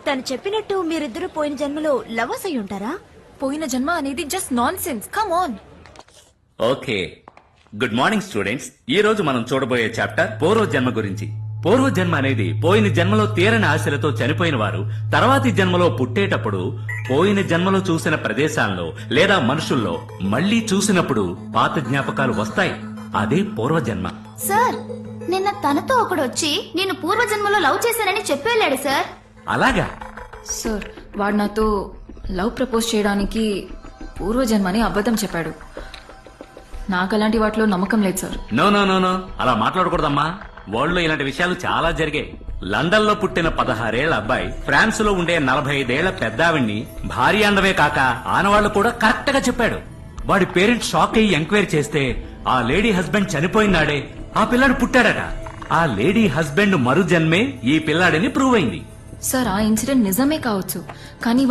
తను చెప్పినట్టు మీరిద్దరు పోయిన జన్మలో లవర్స్ అయి ఉంటారా? పోయిన జన్మ అనేది just non sense. Come on. Okay, good morning students. ఈ రోజు మనం చూడబోయే చాప్టర్ పూర్వజన్మ గురించి. పూర్వజన్మ అనేది పోయిన జన్మలో తీరని ఆశలతో చనిపోయిన వారు తర్వాతి జన్మలో పుట్టేటప్పుడు పోయిన జన్మలో చూసిన ప్రదేశాల్లో లేదా మనుషుల్లో మళ్లీ చూసినప్పుడు పాత జ్ఞాపకాలు వస్తాయి. అదే పూర్వజన్మ. సార్, నిన్న తనతో ఒకడు వచ్చి నేను పూర్వజన్మలో లవ్ చేశానని చెప్పేళ్ళాడు సార్. అలాగా? సార్, వాడు నాతో లవ్ ప్రపోజ్ చేయడానికి పూర్వజన్మని అబద్ధం చెప్పాడు. నాకు అలాంటి వాటిలో నమ్మకం లేదు sir. No no no no, అలా మాట్లాడకూడదమ్మా. వరల్డ్ లో ఇలాంటి విషయాలు చాలా జరిగాయి. లండన్ లో పుట్టిన 16 ఏళ్ల అబ్బాయి ఫ్రాన్స్ లో ఉండే 45 ఏళ్ల పెద్దావిడ్ని భార్య అండమే కాక ఆనవాళ్లు కూడా కరెక్ట్ గా చెప్పాడు. వాడి పేరెంట్స్ షాక్ అయ్యి ఎంక్వైరీ చేస్తే ఆ లేడీ హస్బెండ్ చనిపోయినాడే ఆ పిల్లాడు పుట్టాడట. ఆ లేడీ హస్బెండ్ మరు జన్మే ఈ పిల్లాడని ప్రూవ్ అయింది. సార్, ఆ ఇన్సిడెంట్ నిజమే కావచ్చు, కానీ